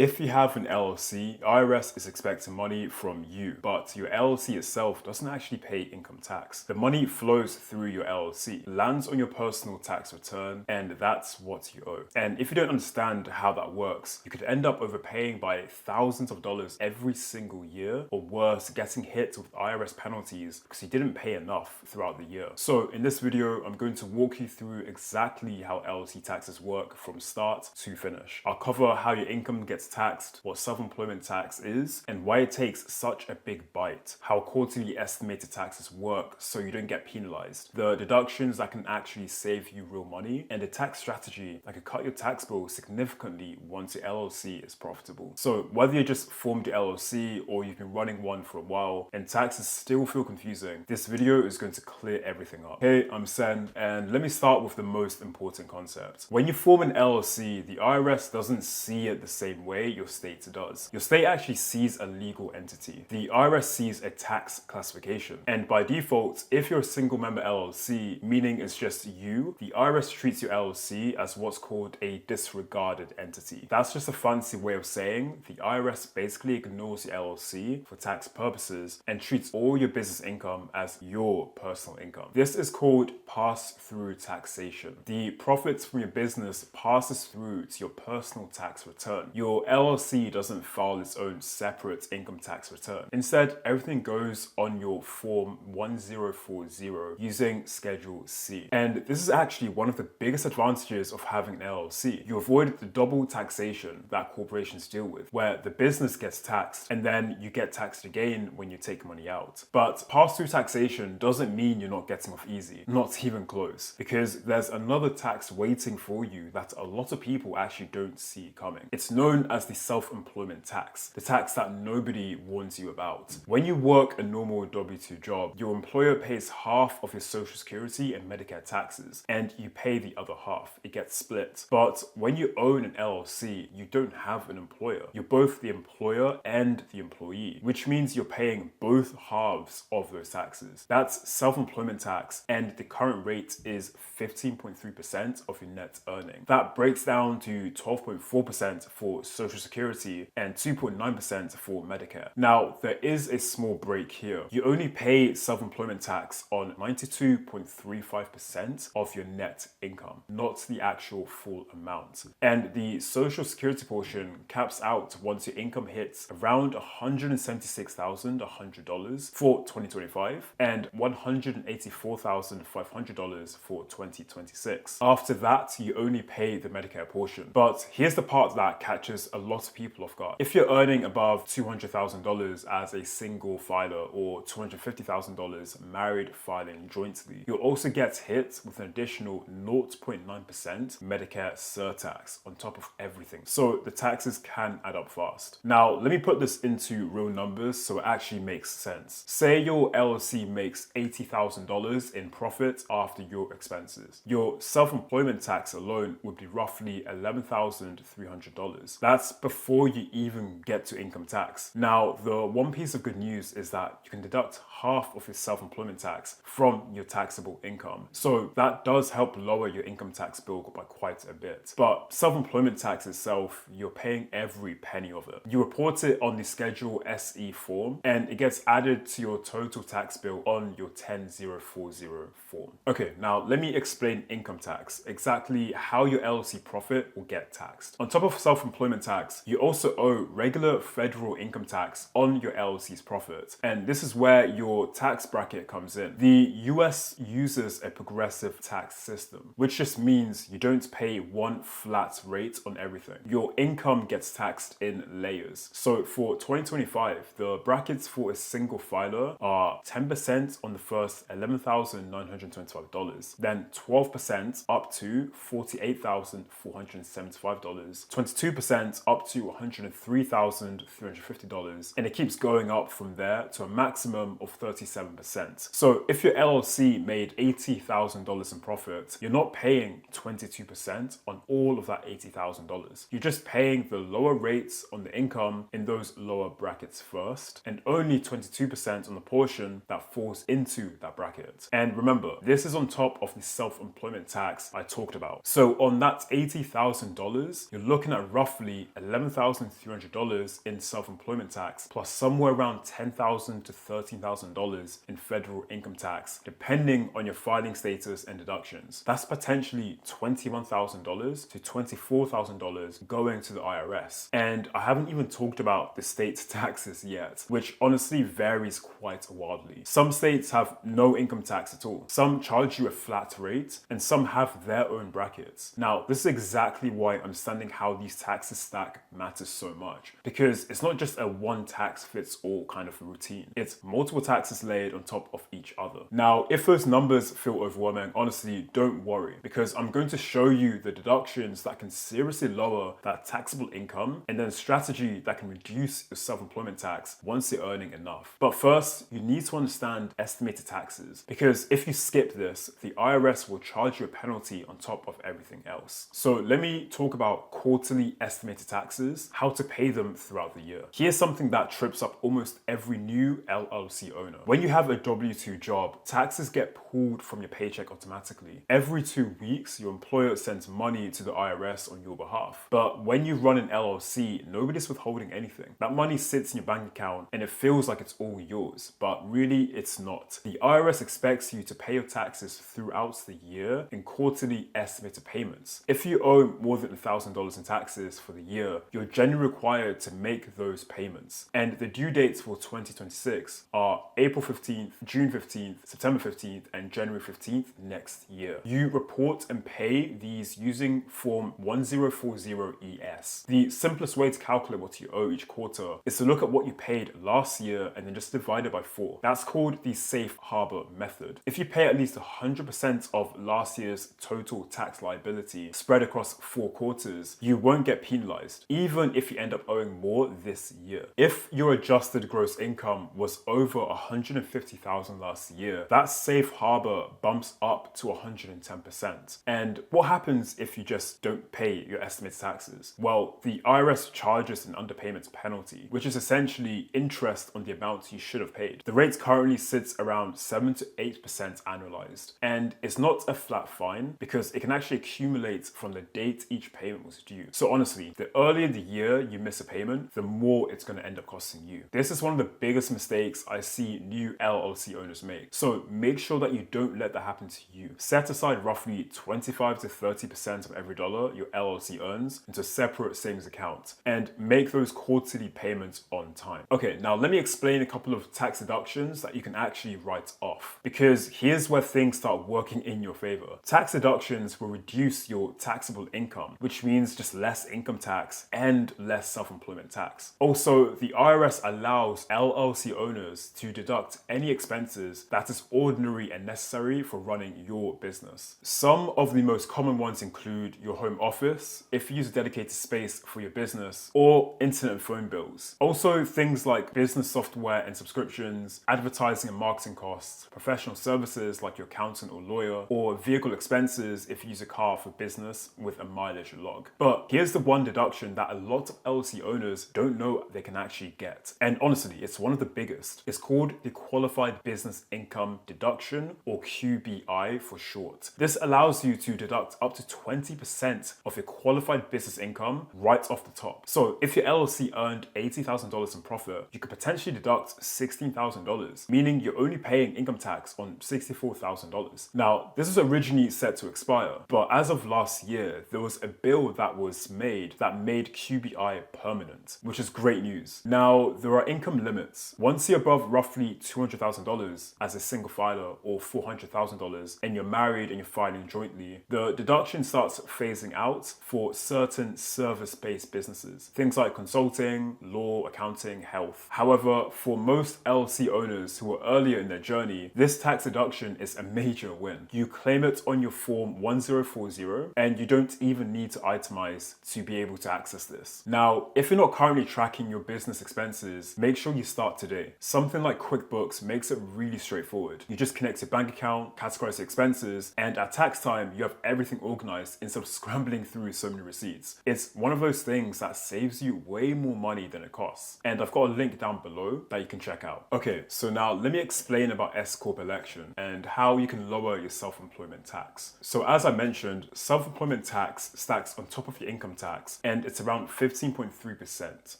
If you have an LLC, IRS is expecting money from you, but your LLC itself doesn't actually pay income tax. The money flows through your LLC, lands on your personal tax return, and that's what you owe. And if you don't understand how that works, you could end up overpaying by thousands of dollars every single year, or worse, getting hit with IRS penalties because you didn't pay enough throughout the year. So in this video, I'm going to walk you through exactly how LLC taxes work from start to finish. I'll cover how your income gets taxed, what self-employment tax is, and why it takes such a big bite, how quarterly estimated taxes work so you don't get penalized, the deductions that can actually save you real money, and a tax strategy that could cut your tax bill significantly once your LLC is profitable. So whether you just formed your LLC or you've been running one for a while and taxes still feel confusing, this video is going to clear everything up. Hey, I'm Sen, and let me start with the most important concept. When you form an LLC, the IRS doesn't see it the same way your state does. Your state actually sees a legal entity. The IRS sees a tax classification. And by default, if you're a single member LLC, meaning it's just you, the IRS treats your LLC as what's called a disregarded entity. That's just a fancy way of saying the IRS basically ignores your LLC for tax purposes and treats all your business income as your personal income. This is called pass-through taxation. The profits from your business passes through to your personal tax return. Your LLC doesn't file its own separate income tax return. Instead, everything goes on your Form 1040 using Schedule C. And this is actually one of the biggest advantages of having an LLC. You avoid the double taxation that corporations deal with, where the business gets taxed and then you get taxed again when you take money out. But pass-through taxation doesn't mean you're not getting off easy, not even close, because there's another tax waiting for you that a lot of people actually don't see coming. It's known as the self-employment tax, the tax that nobody warns you about. When you work a normal W-2 job, your employer pays half of your Social Security and Medicare taxes, and you pay the other half. It gets split. But when you own an LLC, you don't have an employer. You're both the employer and the employee, which means you're paying both halves of those taxes. That's self-employment tax, and the current rate is 15.3% of your net earning. That breaks down to 12.4% for Social Security and 2.9% for Medicare. Now, there is a small break here. You only pay self-employment tax on 92.35% of your net income, not the actual full amount. And the Social Security portion caps out once your income hits around $176,100 for 2025 and $184,500 for 2026. After that, you only pay the Medicare portion. But here's the part that catches a lot of people off guard. If you're earning above $200,000 as a single filer or $250,000 married filing jointly, you'll also get hit with an additional 0.9% Medicare surtax on top of everything. So the taxes can add up fast. Now, let me put this into real numbers so it actually makes sense. Say your LLC makes $80,000 in profit after your expenses. Your self-employment tax alone would be roughly $11,300. That's before you even get to income tax. Now, the one piece of good news is that you can deduct half of your self-employment tax from your taxable income. So that does help lower your income tax bill by quite a bit. But self-employment tax itself, you're paying every penny of it. You report it on the Schedule SE form and it gets added to your total tax bill on your 10040 form. Okay, now let me explain income tax, exactly how your LLC profit will get taxed. On top of self-employment tax, you also owe regular federal income tax on your LLC's profit. And this is where your tax bracket comes in. The US uses a progressive tax system, which just means you don't pay one flat rate on everything. Your income gets taxed in layers. So for 2025, the brackets for a single filer are 10% on the first $11,925, then 12% up to $48,475, 22% up to $103,350, and it keeps going up from there to a maximum of 37%. So if your LLC made $80,000 in profit, you're not paying 22% on all of that $80,000. You're just paying the lower rates on the income in those lower brackets first, and only 22% on the portion that falls into that bracket. And remember, this is on top of the self-employment tax I talked about. So on that $80,000, you're looking at roughly $11,300 in self-employment tax, plus somewhere around $10,000 to $13,000 in federal income tax, depending on your filing status and deductions. That's potentially $21,000 to $24,000 going to the IRS. And I haven't even talked about the state taxes yet, which honestly varies quite wildly. Some states have no income tax at all. Some charge you a flat rate, and some have their own brackets. Now, this is exactly why understanding how these taxes stack matters so much, because it's not just a one tax fits all kind of routine. It's multiple taxes laid on top of each other. Now, if those numbers feel overwhelming, honestly, don't worry, because I'm going to show you the deductions that can seriously lower that taxable income, and then a strategy that can reduce your self-employment tax once you're earning enough. But first, you need to understand estimated taxes, because if you skip this, the IRS will charge you a penalty on top of everything else. So let me talk about quarterly estimated taxes, how to pay them throughout the year. Here's something that trips up almost every new LLC owner. When you have a W-2 job, taxes get pulled from your paycheck automatically. Every 2 weeks, your employer sends money to the IRS on your behalf. But when you run an LLC, nobody's withholding anything. That money sits in your bank account and it feels like it's all yours, but really it's not. The IRS expects you to pay your taxes throughout the year in quarterly estimated payments. If you owe more than $1,000 in taxes for the year, you're generally required to make those payments. And the due dates for 2026 are April 15th, June 15th, September 15th, and January 15th next year. You report and pay these using Form 1040ES. The simplest way to calculate what you owe each quarter is to look at what you paid last year and then just divide it by 4. That's called the safe harbor method. If you pay at least 100% of last year's total tax liability spread across 4 quarters, you won't get penalized, even if you end up owing more this year. If your adjusted gross income was over $150,000 last year, that safe harbor bumps up to 110%. And what happens if you just don't pay your estimated taxes? Well, the IRS charges an underpayment penalty, which is essentially interest on the amount you should have paid. The rate currently sits around 7 to 8% annualized, and it's not a flat fine because it can actually accumulate from the date each payment was due. So honestly, the earlier in the year you miss a payment, the more it's going to end up costing you. This is one of the biggest mistakes I see new LLC owners make. So make sure that you don't let that happen to you. Set aside roughly 25 to 30% of every dollar your LLC earns into a separate savings account and make those quarterly payments on time. Okay, now let me explain a couple of tax deductions that you can actually write off, because here's where things start working in your favor. Tax deductions will reduce your taxable income, which means just less income tax and less self-employment tax. Also, the IRS allows LLC owners to deduct any expenses that is ordinary and necessary for running your business. Some of the most common ones include your home office, if you use a dedicated space for your business, or internet and phone bills. Also, things like business software and subscriptions, advertising and marketing costs, professional services like your accountant or lawyer, or vehicle expenses if you use a car for business with a mileage log. But here's the one deduction that a lot of LLC owners don't know they can actually get. And honestly, it's one of the biggest. It's called the Qualified Business Income Deduction, or QBI for short. This allows you to deduct up to 20% of your qualified business income right off the top. So if your LLC earned $80,000 in profit, you could potentially deduct $16,000, meaning you're only paying income tax on $64,000. Now, this was originally set to expire, but as of last year, there was a bill that was made that made QBI permanent, which is great news. Now, there are income limits. Once you're above roughly $200,000 as a single filer or $400,000 and you're married and you're filing jointly, the deduction starts phasing out for certain service-based businesses, things like consulting, law, accounting, health. However, for most LLC owners who are earlier in their journey, this tax deduction is a major win. You claim it on your Form 1040 and you don't even need to itemize to be able to access this. Now, if you're not currently tracking your business expenses, make sure you start today. Something like QuickBooks makes it really straightforward. You just connect your bank account, categorize your expenses, and at tax time, you have everything organized instead of scrambling through so many receipts. It's one of those things that saves you way more money than it costs. And I've got a link down below that you can check out. Okay, so now let me explain about S-Corp election and how you can lower your self-employment tax. So as I mentioned, self-employment tax stacks on top of your income tax, and and it's around 15.3%.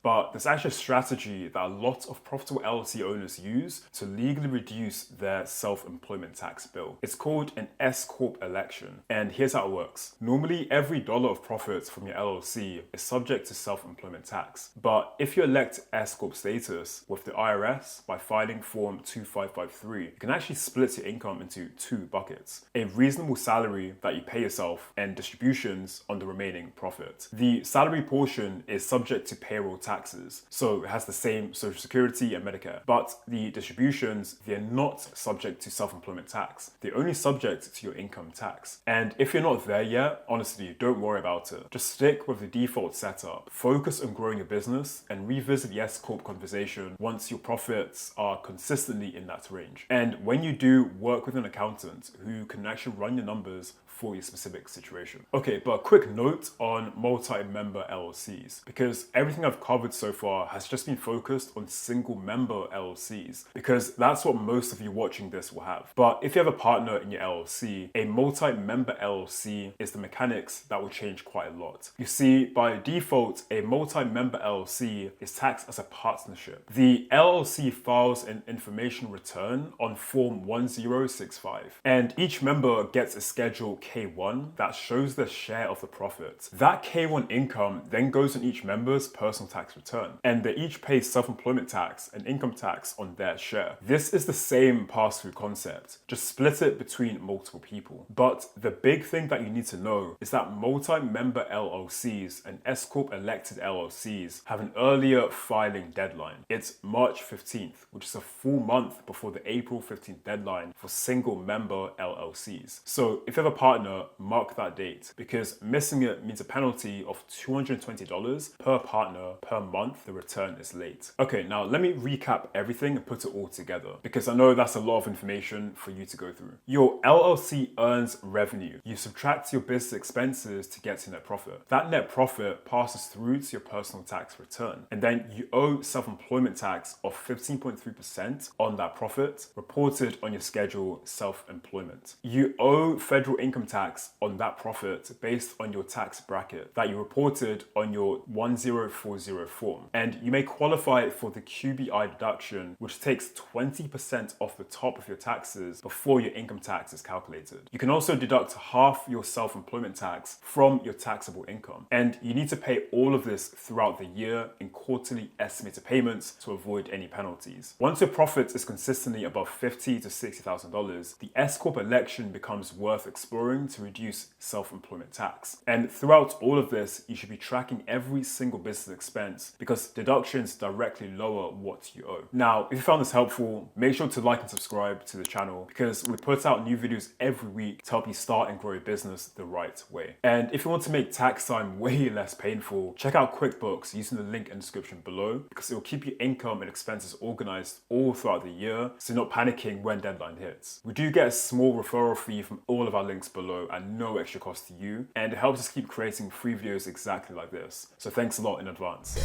But there's actually a strategy that a lot of profitable LLC owners use to legally reduce their self-employment tax bill. It's called an S Corp election, and here's how it works. Normally, every dollar of profits from your LLC is subject to self-employment tax. But if you elect S Corp status with the IRS by filing Form 2553, you can actually split your income into two buckets: a reasonable salary that you pay yourself and distributions on the remaining profit. The salary portion is subject to payroll taxes, so it has the same Social Security and Medicare. But the distributions, they're not subject to self-employment tax. They're only subject to your income tax. And if you're not there yet, honestly, don't worry about it. Just stick with the default setup. Focus on growing your business and revisit the S Corp conversation once your profits are consistently in that range. And when you do, work with an accountant who can actually run your numbers for your specific situation. Okay, but a quick note on multi-member LLCs, because everything I've covered so far has just been focused on single member LLCs, because that's what most of you watching this will have. But if you have a partner in your LLC, a multi-member LLC is the mechanics that will change quite a lot. You see, by default, a multi-member LLC is taxed as a partnership. The LLC files an information return on Form 1065, and each member gets a Schedule K1 that shows their share of the profit. That K1 income then goes on each member's personal tax return, and they each pay self-employment tax and income tax on their share. This is the same pass-through concept, just split it between multiple people. But the big thing that you need to know is that multi-member LLCs and S Corp elected LLCs have an earlier filing deadline. It's March 15th, which is a full month before the April 15th deadline for single member LLCs. So if you have a partner, mark that date, because missing it means a penalty of $220 per partner per month the return is late. Okay, now let me recap everything and put it all together, because I know that's a lot of information for you to go through. Your LLC earns revenue. You subtract your business expenses to get to net profit. That net profit passes through to your personal tax return, and then you owe self-employment tax of 15.3% on that profit reported on your schedule self-employment. You owe federal income tax on that profit based on your tax bracket that you reported on your 1040 form. And you may qualify for the QBI deduction, which takes 20% off the top of your taxes before your income tax is calculated. You can also deduct half your self-employment tax from your taxable income. And you need to pay all of this throughout the year in quarterly estimated payments to avoid any penalties. Once your profit is consistently above $50,000 to $60,000, the S Corp election becomes worth exploring to reduce self-employment tax. And throughout all of this, you should be tracking every single business expense, because deductions directly lower what you owe. Now, if you found this helpful, make sure to like and subscribe to the channel, because we put out new videos every week to help you start and grow your business the right way. And if you want to make tax time way less painful, check out QuickBooks using the link in the description below, because it will keep your income and expenses organized all throughout the year, so you're not panicking when deadline hits. We do get a small referral fee from all of our links below at no extra cost to you, and it helps us keep creating free videos exactly like this. So thanks a lot in advance.